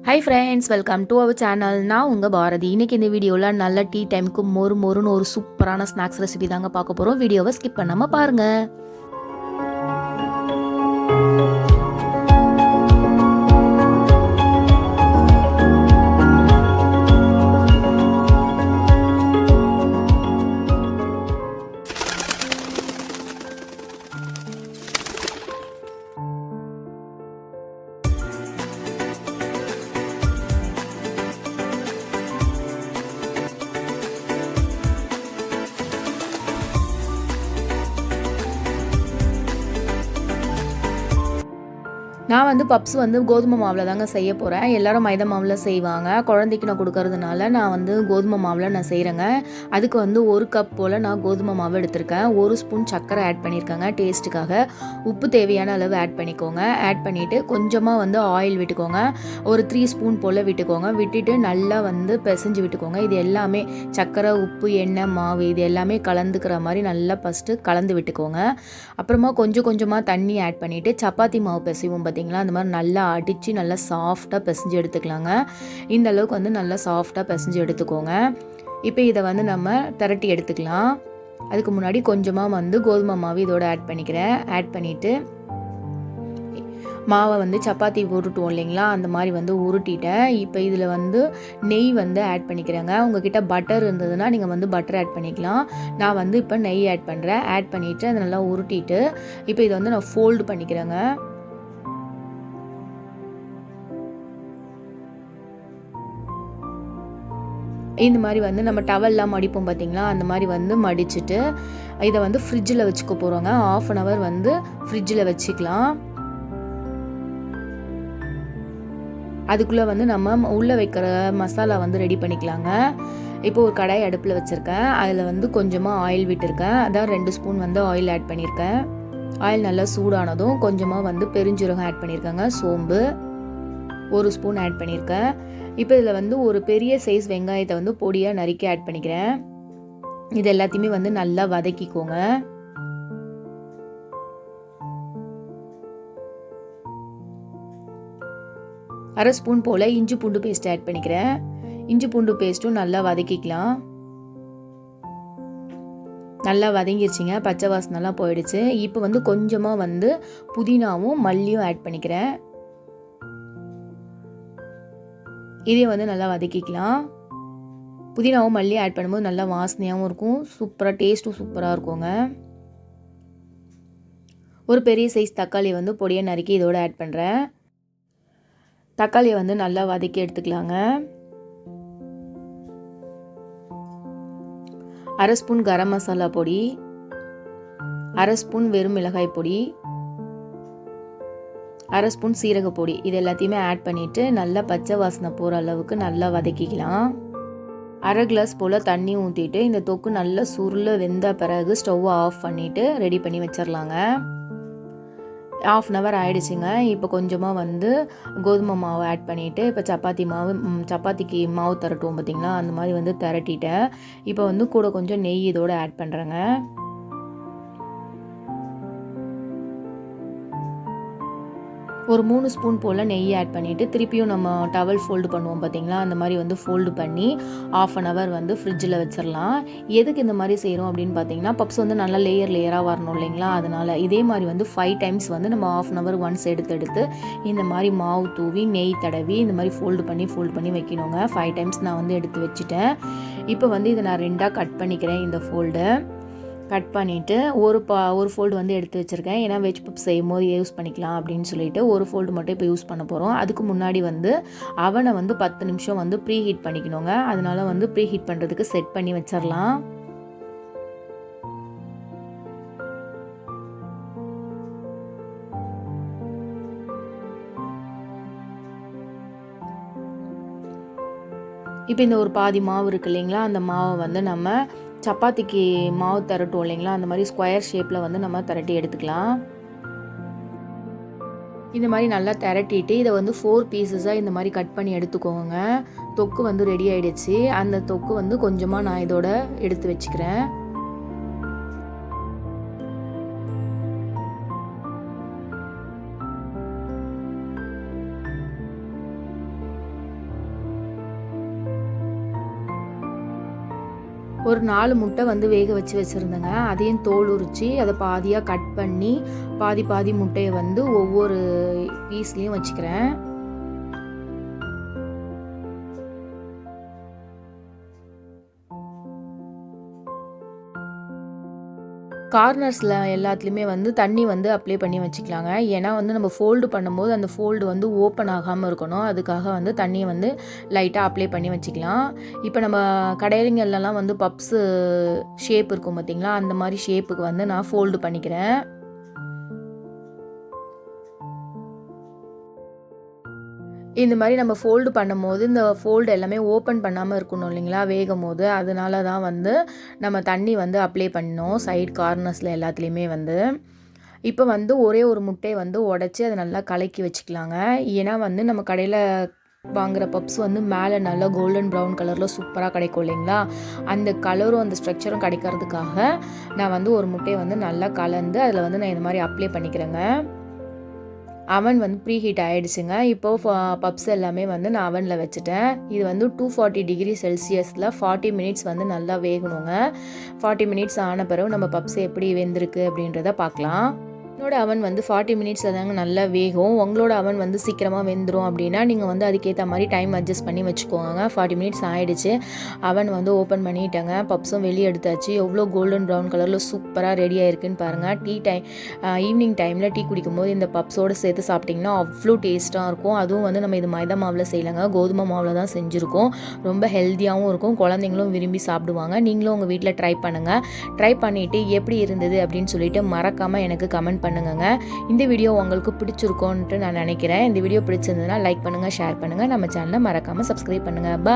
Hi friends, welcome to our channel. நான் உங்கள் பாரதி. இன்றைக்கி இந்த வீடியோவில் நல்ல டீ டைமுக்கு மொறுன்னு ஒரு சூப்பரான ஸ்நாக்ஸ் ரெசிபி தாங்க பார்க்க போகிறோம். வீடியோவை ஸ்கிப் பண்ணாமல் பாருங்கள். நான் வந்து பப்ஸ் வந்து கோதுமை மாவில் தாங்க செய்ய போகிறேன். எல்லோரும் மைதா மாவில் செய்வாங்க. குழந்தைக்கு நான் கொடுக்கறதுனால நான் வந்து கோதுமை மாவில் நான் செய்கிறேங்க. அதுக்கு வந்து 1 கப் போல் நான் கோதுமை மாவு எடுத்திருக்கேன். 1 ஸ்பூன் சர்க்கரை ஆட் பண்ணியிருக்கேங்க டேஸ்ட்டுக்காக. உப்பு தேவையான அளவு ஆட் பண்ணிக்கோங்க. ஆட் பண்ணிவிட்டு கொஞ்சமாக வந்து ஆயில் விட்டுக்கோங்க. ஒரு 3 ஸ்பூன் போல் விட்டுக்கோங்க. விட்டுட்டு நல்லா வந்து பிசைஞ்சு விட்டுக்கோங்க. இது எல்லாமே சர்க்கரை, உப்பு, எண்ணெய், மாவு இது எல்லாமே கலந்துக்கிற மாதிரி நல்லா ஃபஸ்ட்டு கலந்து விட்டுக்கோங்க. அப்புறமா கொஞ்சமாக தண்ணி ஆட் பண்ணிவிட்டு சப்பாத்தி மாவு பிசைவோம் பார்த்தீங்களா, அந்த மாதிரி நல்லா அடித்து நல்லா சாஃப்டாக பிசைஞ்சு எடுத்துக்கலாங்க. இந்த அளவுக்கு வந்து நல்லா சாஃப்டாக பிசைஞ்சு எடுத்துக்கோங்க. இப்போ இதை வந்து நம்ம திரட்டி எடுத்துக்கலாம். அதுக்கு முன்னாடி கொஞ்சமாக வந்து கோதுமை மாவு இதோட ஆட் பண்ணிக்கிறேன். ஆட் பண்ணிவிட்டு மாவை வந்து சப்பாத்தி உருட்டுவோம் இல்லைங்களா, அந்த மாதிரி வந்து உருட்டிட்டேன். இப்போ இதில் வந்து நெய் வந்து ஆட் பண்ணிக்கிறேங்க. உங்ககிட்ட பட்டர் இருந்ததுன்னா நீங்கள் வந்து பட்டர் ஆட் பண்ணிக்கலாம். நான் வந்து இப்போ நெய் ஆட் பண்ணுறேன். ஆட் பண்ணிவிட்டு அதை நல்லா உருட்டிட்டு இப்போ இதை வந்து நான் ஃபோல்டு பண்ணிக்கிறேங்க. இந்த மாதிரி வந்து நம்ம டவல்லாம் மடிப்போம் பார்த்தீங்களா, அந்த மாதிரி வந்து மடிச்சுட்டு இதை வந்து ஃப்ரிட்ஜில் வச்சுக்க போகிறோங்க. 1/2 hour வந்து ஃப்ரிட்ஜில் வச்சுக்கலாம். அதுக்குள்ளே வந்து நம்ம உள்ளே வைக்கிற மசாலா வந்து ரெடி பண்ணிக்கலாங்க. இப்போ ஒரு கடாய் அடுப்பில் வச்சுருக்கேன். அதில் வந்து கொஞ்சமாக ஆயில் விட்டுருக்கேன். அதான் 2 ஸ்பூன் வந்து ஆயில் ஆட் பண்ணியிருக்கேன். ஆயில் நல்லா சூடானதும் கொஞ்சமாக வந்து பெருஞ்சீரகம் ஆட் பண்ணியிருக்கேங்க. சோம்பு 1 ஸ்பூன் ஆட் பண்ணியிருக்கேன். இப்போ இதில் வந்து ஒரு பெரிய சைஸ் வெங்காயத்தை வந்து பொடியாக நறுக்கி ஆட் பண்ணிக்கிறேன். இது எல்லாத்தையுமே வந்து நல்லா வதக்கிக்கோங்க. அரை ஸ்பூன் போல் இஞ்சி பூண்டு பேஸ்ட் ஆட் பண்ணிக்கிறேன். இஞ்சி பூண்டு பேஸ்ட்டும் நல்லா வதக்கிக்கலாம். நல்லா வதங்கிருச்சிங்க, பச்சை வாசனைலாம் போயிடுச்சு. இப்போ வந்து கொஞ்சமாக வந்து புதினாவும் மல்லியும் ஆட் பண்ணிக்கிறேன். இதையும் வந்து நல்லா வதக்கிக்கலாம். புதினாவும் மல்லியும் ஆட் பண்ணும்போது நல்லா வாசனையாகவும் இருக்கும், சூப்பராக டேஸ்ட்டும் சூப்பராக இருக்குங்க. ஒரு பெரிய சைஸ் தக்காளி வந்து பொடியாக நறுக்கி இதோடு ஆட் பண்ணுறேன். தக்காளியை வந்து நல்லா வதக்கி எடுத்துக்கலாங்க. அரை ஸ்பூன் கரம் மசாலா பொடி, அரை ஸ்பூன் வெறும் மிளகாய் பொடி, அரை ஸ்பூன் சீரக பொடி இது எல்லாத்தையுமே ஆட் பண்ணிவிட்டு நல்லா பச்சை வாசனை போகிற அளவுக்கு நல்லா வதக்கிக்கலாம். அரை கிளாஸ் போல் தண்ணி ஊற்றிட்டு இந்த தொக்கு நல்லா சுருள வெந்த பிறகு ஸ்டவ்வை ஆஃப் பண்ணிவிட்டு ரெடி பண்ணி வச்சிடலாங்க. 1/2 hour ஆகிடுச்சிங்க. இப்போ கொஞ்சமாக வந்து கோதுமை மாவு ஆட் பண்ணிவிட்டு இப்போ சப்பாத்திக்கு மாவு திரட்டுவோம் பார்த்திங்களா, அந்த மாதிரி வந்து திரட்டிட்டேன். இப்போ வந்து கூட கொஞ்சம் நெய் இதோடு ஆட் பண்ணுறேங்க. ஒரு 3 ஸ்பூன் போல் நெய் ஆட் பண்ணிவிட்டு திருப்பியும் நம்ம டவல் ஃபோல்டு பண்ணுவோம் பார்த்திங்களா, அந்த மாதிரி வந்து ஃபோல்டு பண்ணி 1/2 hour வந்து ஃப்ரிட்ஜில் வச்சிடலாம். எதுக்கு இந்த மாதிரி செய்கிறோம் அப்படின்னு பார்த்தீங்கன்னா, பப்ஸ் வந்து நல்லா லேயராக வரணும் இல்லைங்களா, அதனால் இதே மாதிரி வந்து 5 times வந்து நம்ம 1/2 hour ஒன்ஸ் எடுத்து இந்த மாதிரி மாவு தூவி நெய் தடவி இந்த மாதிரி ஃபோல்டு பண்ணி வைக்கணுங்க. 5 times நான் வந்து எடுத்து வச்சுட்டேன். இப்போ வந்து இதை நான் 2ஆக கட் பண்ணிக்கிறேன். இந்த ஃபோல்டு கட் பண்ணிவிட்டு ஒரு ஃபோல்டு வந்து எடுத்து வச்சுருக்கேன். ஏன்னா வெஜ் பப் செய்யும் போது யூஸ் பண்ணிக்கலாம் அப்படின்னு சொல்லிட்டு ஒரு ஃபோல்டு மட்டும் இப்போ யூஸ் பண்ண போகிறோம். அதுக்கு முன்னாடி வந்து அவனை வந்து 10 நிமிஷம் வந்து ப்ரீ ஹீட் பண்ணிக்கணுங்க. அதனால வந்து ப்ரீ ஹீட் பண்ணுறதுக்கு செட் பண்ணி வச்சிடலாம். இப்போ இந்த ஒரு பாதி மாவு இருக்குது இல்லைங்களா, அந்த மாவை வந்து நம்ம சப்பாத்திக்கு மாவு திரட்டும் இல்லைங்களா, அந்த மாதிரி ஸ்கொயர் ஷேப்பில் வந்து நம்ம திரட்டி எடுத்துக்கலாம். இந்த மாதிரி நல்லா திரட்டிட்டு இதை வந்து 4 பீசஸாக இந்த மாதிரி கட் பண்ணி எடுத்துக்கோங்க. தொக்கு வந்து ரெடி ஆகிடுச்சு. அந்த தொக்கு வந்து கொஞ்சமாக நான் இதோட எடுத்து வச்சுக்கிறேன். ஒரு 4 முட்டை வந்து வேக வச்சுருந்தேங்க. அதையும் தோல் உரித்து அதை பாதியாக கட் பண்ணி பாதி முட்டையை வந்து ஒவ்வொரு பீஸ்லேயும் வச்சுக்கிறேன். கார்னர்ஸில் எல்லாத்துலேயுமே வந்து தண்ணி வந்து அப்ளை பண்ணி வச்சுக்கலாங்க. ஏன்னா வந்து நம்ம ஃபோல்டு பண்ணும்போது அந்த ஃபோல்டு வந்து ஓப்பன் ஆகாமல் இருக்கணும். அதுக்காக வந்து தண்ணியை வந்து லைட்டாக அப்ளை பண்ணி வச்சுக்கலாம். இப்போ நம்ம கடையிலலாம் வந்து பப்ஸு ஷேப் இருக்கும் பார்த்திங்களா, அந்த மாதிரி ஷேப்புக்கு வந்து நான் ஃபோல்டு பண்ணிக்கிறேன். இந்த மாதிரி நம்ம ஃபோல்டு பண்ணும்போது இந்த ஃபோல்டு எல்லாமே ஓப்பன் பண்ணாமல் இருக்கணும் இல்லைங்களா வேகும் போது. அதனால தான் வந்து நம்ம தண்ணி வந்து அப்ளை பண்ணோம் சைடு கார்னர்ஸில் எல்லாத்துலேயுமே வந்து. இப்போ வந்து ஒரே ஒரு முட்டையை வந்து உடச்சி அதை நல்லா கலக்கி வச்சுக்கலாங்க. ஏன்னா வந்து நம்ம கடையில் வாங்குகிற பப்ஸ் வந்து மேலே நல்லா கோல்டன் ப்ரௌன் கலரில் சூப்பராக கிடைக்கும் இல்லைங்களா, அந்த கலரும் அந்த ஸ்ட்ரக்சரும் கிடைக்கிறதுக்காக நான் வந்து ஒரு முட்டையை வந்து நல்லா கலந்து அதில் வந்து நான் இந்த மாதிரி அப்ளை பண்ணிக்கிறேங்க. அவன் வந்து ப்ரீ ஹீட் ஆகிடுச்சுங்க. இப்போது பப்ஸ் எல்லாமே வந்து நான் அவனில் வச்சுட்டேன். இது வந்து 240 டிகிரி செல்சியஸில் 40 மினிட்ஸ் வந்து நல்லா வேகணுங்க. 40 மினிட்ஸ் ஆன பிறகு நம்ம பப்ஸ் எப்படி வெந்திருக்கு அப்படின்றத பார்க்கலாம். என்னோட அவன் வந்து 40 மினிட்ஸில் தாங்க நல்லா வேகும். உங்களோட அவன் வந்து சீக்கிரமாக வெந்துடும் அப்படின்னா நீங்கள் வந்து அதுக்கேற்ற மாதிரி டைம் அட்ஜஸ்ட் பண்ணி வச்சுக்கோங்க. 40 மினிட்ஸ் ஆகிடுச்சு. அவன் வந்து ஓப்பன் பண்ணிட்டேங்க. பப்ஸும் வெளியே எடுத்தாச்சு. எவ்வளோ கோல்டன் ப்ரௌன் கலரில் சூப்பராக ரெடி ஆகிருக்குன்னு பாருங்கள். ஈவினிங் டைமில் டீ குடிக்கும்போது இந்த பப்ஸோடு சேர்த்து சாப்பிட்டிங்கன்னா அவ்வளோ டேஸ்ட்டாக இருக்கும். அதுவும் வந்து நம்ம இது மைதா மாவில் செய்யலைங்க, கோதுமை மாவில் தான் செஞ்சுருக்கோம். ரொம்ப ஹெல்த்தியாகவும் இருக்கும். குழந்தைங்களும் விரும்பி சாப்பிடுவாங்க. நீங்களும் உங்கள் வீட்டில் ட்ரை பண்ணுங்கள். ட்ரை பண்ணிவிட்டு எப்படி இருந்தது அப்படின்னு சொல்லிட்டு மறக்காமல் எனக்கு கமெண்ட் பண்ணுங்க. இந்த வீடியோ உங்களுக்கு பிடிச்சிருக்கோன்ட்டு நான் நினைக்கிறேன். இந்த வீடியோ பிடிச்சிருந்ததுன்னா லைக் பண்ணுங்கள், ஷேர் பண்ணுங்கள். நம்ம சேனலை மறக்காமல் சப்ஸ்கிரைப் பண்ணுங்கள். பாய்.